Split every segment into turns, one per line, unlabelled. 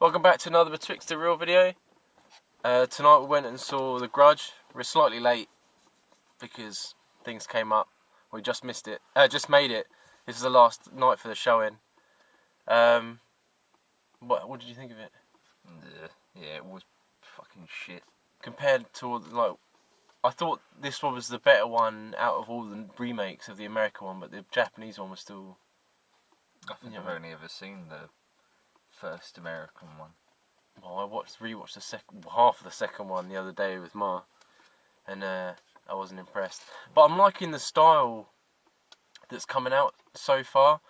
Welcome back to another Betwixt the Real video. Tonight we went and saw The Grudge. We're slightly late because things came up. We just missed it. Just made it. This is the last night for the showing. What did you think of it?
Yeah, it was fucking shit.
Compared to I thought this one was the better one out of all the remakes of the American one, but the Japanese one was still.
I think I've only ever seen the first American one.
Well, I rewatched the half of the second one the other day with Ma, and I wasn't impressed. But I'm liking the style that's coming out so far.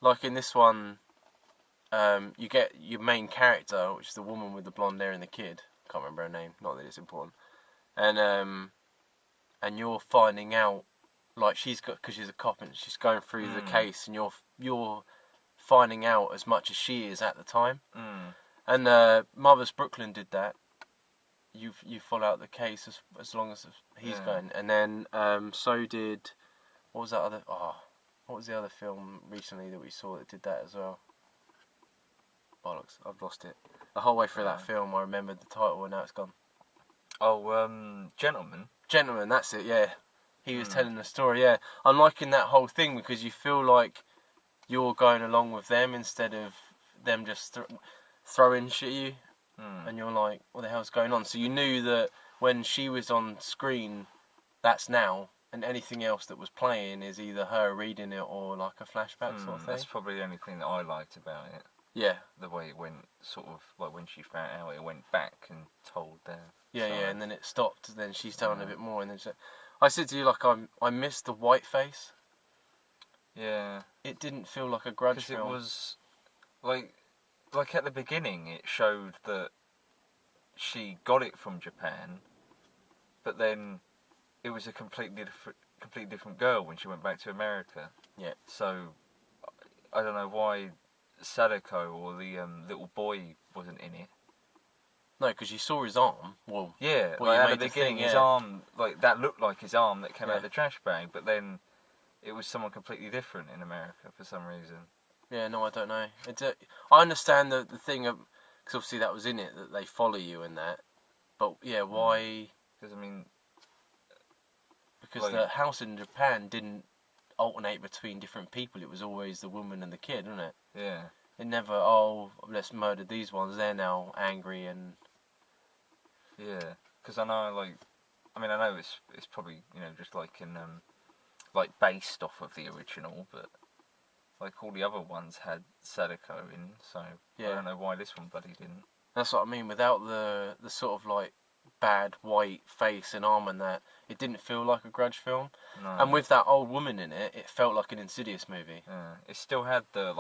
Like in this one, you get your main character, which is the woman with the blonde hair and the kid. Can't remember her name. Not that it's important. And you're finding out, like because she's a cop and she's going through the case, and you're finding out as much as she is at the time. And Mother's Brooklyn did that. You follow out the case as long as he's going, and then so did what was that other? What was the other film recently that we saw that did that as well? Bollocks! I've lost it. The whole way through that film, I remembered the title, and now it's gone.
Gentleman.
Gentleman, that's it. Yeah, he was telling the story. Yeah, I'm liking that whole thing because you feel like you're going along with them instead of them just throwing shit at you, and you're like, what the hell's going on? So you knew that when she was on screen, that's now, and anything else that was playing is either her reading it or like a flashback sort of thing.
That's probably the only thing that I liked about it.
Yeah.
The way it went, sort of like when she found out, it went back and told them.
Yeah, and then it stopped, and then she's telling a bit more, and then I said to you, like, I missed the white face.
Yeah.
It didn't feel like a Grudge film.
It was, like at the beginning, it showed that she got it from Japan, but then it was a completely different girl when she went back to America.
Yeah.
So, I don't know why Sadako or the little boy wasn't in it.
No, because you saw his arm. Well,
yeah, at the beginning, his arm, that looked like his arm that came out of the trash bag, but then it was someone completely different in America for some reason.
Yeah, no, I don't know. I understand the thing of, because obviously that was in it, that they follow you and that. But yeah, why?
Because
because the house in Japan didn't alternate between different people. It was always the woman and the kid, wasn't it?
Yeah.
It never, let's murder these ones. They're now angry and.
Yeah, because I know, I know it's probably, just based off of the original, but all the other ones had Sadako in, so I don't know why this one bloody didn't.
That's what I mean. Without the sort of bad white face and arm and that, it didn't feel like a Grudge film.
No.
And with that old woman in it, it felt like an Insidious movie.
Yeah, it still had the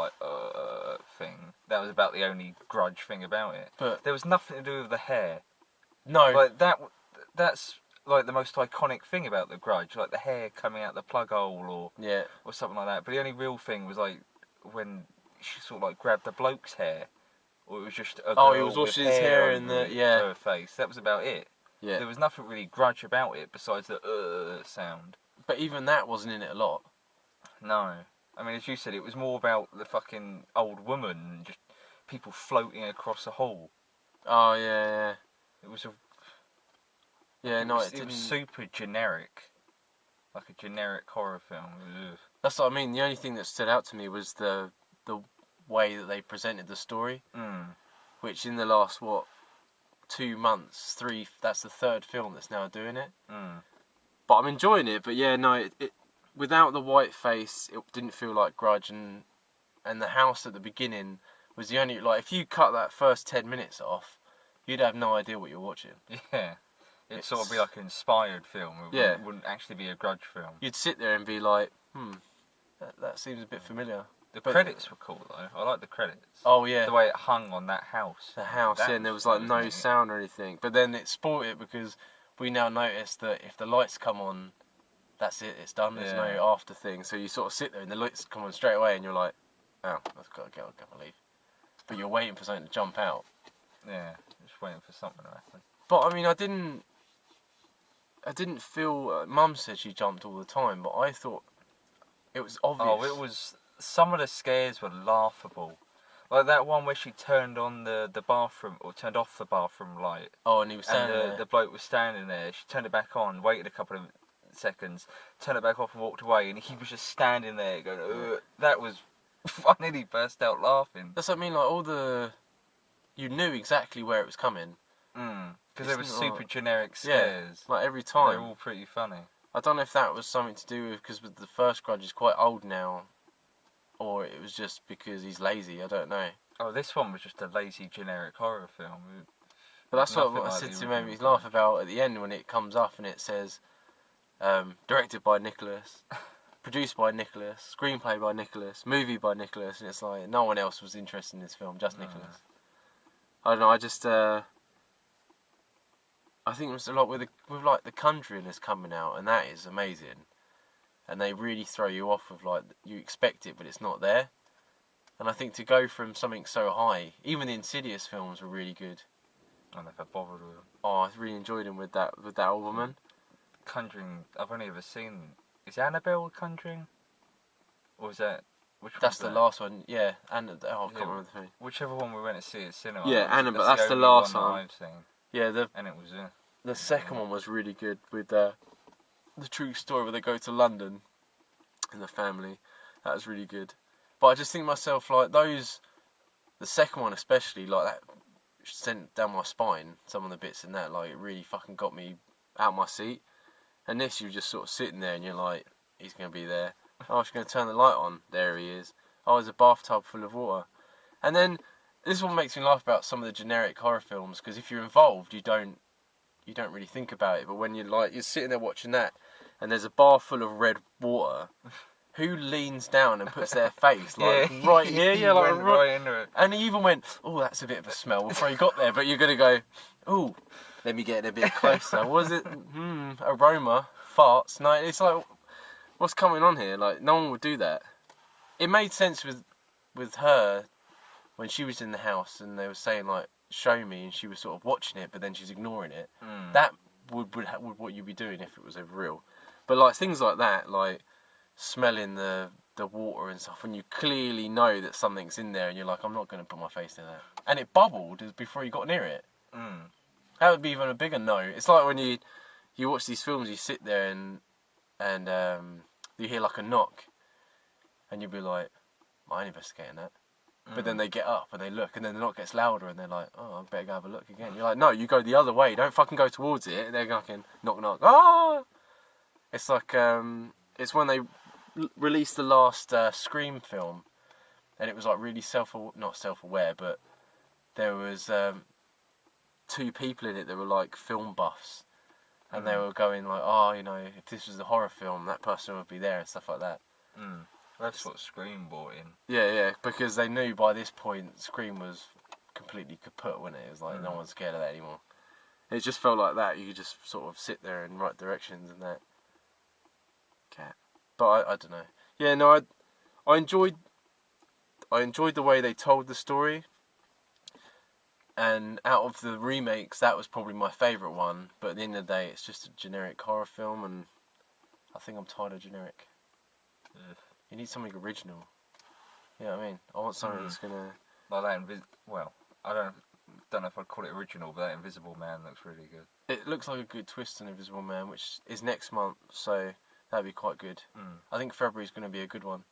thing. That was about the only Grudge thing about it. But there was nothing to do with the hair.
No.
That's the most iconic thing about the Grudge, the hair coming out the plug hole or something like that. But the only real thing was when she sort of grabbed the bloke's hair, or it was just a girl
he was washing his hair in
her face. That was about it.
Yeah.
There was nothing really Grudge about it besides the sound.
But even that wasn't in it a lot.
No. I mean, as you said, it was more about the fucking old woman and just people floating across a hole.
Oh, yeah.
It was
it
was super generic. Like a generic horror film. Ugh.
That's what I mean. The only thing that stood out to me was the way that they presented the story. Which in the last, 2 months, 3, that's the third film that's now doing it. But I'm enjoying it, but yeah, no, it without the white face, it didn't feel like Grudge, and the house at the beginning was the only, if you cut that first 10 minutes off, you'd have no idea what you're watching.
Yeah. It'd sort of be like an inspired film. It wouldn't actually be a Grudge film.
You'd sit there and be like, that seems a bit familiar.
The credits were cool, though. I like the credits.
Oh, yeah.
The way it hung on that house.
The house, and there was, no sound or anything. But then it spoiled it because we now notice that if the lights come on, that's it, it's done. There's no after thing. So you sort of sit there and the lights come on straight away and you're like, oh, I've got to go and leave. But you're waiting for something to jump out.
Yeah, just waiting for something to happen.
But, I mean, I didn't feel... Mum said she jumped all the time, but I thought it was obvious.
Oh, it was... Some of the scares were laughable. Like that one where she turned on the bathroom, or turned off the bathroom light.
Oh, and he was
And
standing there.
the bloke was standing there. She turned it back on, waited a couple of seconds, turned it back off and walked away. And he was just standing there going, ugh. That was... I nearly burst out laughing.
That's what I mean, like, all the... You knew exactly where it was coming.
Because they were
It's
super
not-
generic scares.
Yeah, like every
They're
time.
all pretty funny.
I don't know if that was something to do with... Because the first Grudge is quite old now. Or it was just because he's lazy, I don't know.
Oh, this one was just a lazy generic horror film.
But that's what
Nothing
I
like
said
the
to made me
original
laugh
Grudge.
about at the end when it comes up and it says... directed by Nicholas, produced by Nicholas, screenplay by Nicholas, movie by Nicholas, and it's like no one else was interested in this film, just Nicholas. I don't know. I just I think it was a lot with like The Conjuring is coming out, and that is amazing, and they really throw you off with like you expect it, but it's not there. And I think to go from something so high, even the Insidious films were really good.
I never bothered with them.
Oh, I really enjoyed him with that old woman.
Conjuring, I've only ever seen... Is Annabelle Conjuring? Or is that... Which
That's
one's
the
that?
last one, yeah. And I can't
Yeah.
remember the thing.
Whichever one we went to see at cinema.
Yeah, Annabelle, that's the
only
last
one.
one.
That I've seen.
Yeah,
And it was...
the second one was really good with the true story where they go to London and the family. That was really good. But I just think to myself, like, the second one especially, like, that sent down my spine, some of the bits in that, like, it really fucking got me out my seat. And this, you're just sort of sitting there and you're like, he's going to be there. Oh, she's going to turn the light on. There he is. Oh, there's a bathtub full of water. And then, this one makes me laugh about some of the generic horror films, because if you're involved, you don't really think about it. But when you're sitting there watching that, and there's a bar full of red water, who leans down and puts their face like right here? Yeah, like
went right into it.
And he even went, "Oh, that's a bit of a smell." Before he got there, but you're gonna go, "Oh, let me get a bit closer." Was it aroma farts? No, it's like, what's coming on here? Like, no one would do that. It made sense with her when she was in the house and they were saying like, "Show me," and she was sort of watching it, but then she's ignoring it. That would what you'd be doing if it was ever real. But like things like that, like smelling the water and stuff, when you clearly know that something's in there, and you're like, I'm not going to put my face in that. And it bubbled before you got near it. That would be even a bigger no. It's like when you watch these films, you sit there and you hear like a knock, and you'll be like, I ain't investigating that. But then they get up and they look, and then the knock gets louder, and they're like, oh, I better go have a look again. You're like, no, you go the other way. Don't fucking go towards it. They're fucking knock knock. Ah! It's like it's when they released the last Scream film, and it was like really not self-aware, but there was 2 people in it that were like film buffs, and they were going like, oh, you know, if this was a horror film, that person would be there and stuff like that.
That's what Scream brought in.
Yeah, because they knew by this point Scream was completely kaput, wasn't it? It was like no one's scared of that anymore. It just felt like that. You could just sort of sit there in right directions and that. Cat. But I don't know. Yeah, no, I enjoyed the way they told the story. And out of the remakes, that was probably my favourite one. But at the end of the day, it's just a generic horror film, and I think I'm tired of generic. You need something original. You know what I mean? I want something that's gonna...
Like that well, I don't know if I'd call it original, but that Invisible Man looks really good.
It looks like a good twist on Invisible Man, which is next month, so that'd be quite good. I think February's going to be a good one.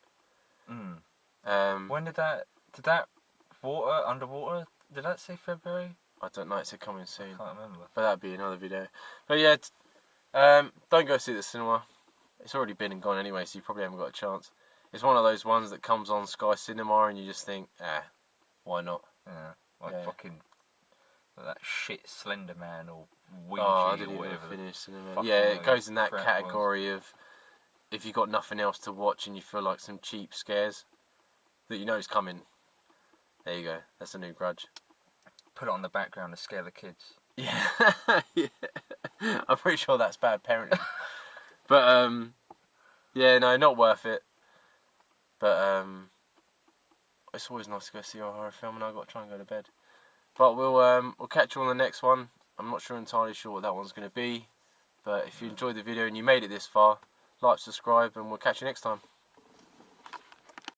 When did that underwater, did that say February?
I don't know, it's coming soon.
I can't remember.
But that'd be another video. But yeah, don't go see it at the cinema. It's already been and gone anyway, so you probably haven't got a chance. It's one of those ones that comes on Sky Cinema and you just think, why not?
Yeah, like fucking that shit Slender Man or Ouija
I didn't
or
even
whatever.
finish cinema.
Fucking
Yeah, it goes in that
crap
category of if you got nothing else to watch and you feel like some cheap scares that you know is coming. There you go. That's a new Grudge.
Put it on the background to scare the kids.
Yeah, yeah. I'm pretty sure that's bad parenting. But yeah, no, not worth it. But it's always nice to go see a horror film, and I've got to try and go to bed. But we'll catch you on the next one. I'm not entirely sure what that one's going to be. But if you enjoyed the video and you made it this far, like, subscribe, and we'll catch you next time.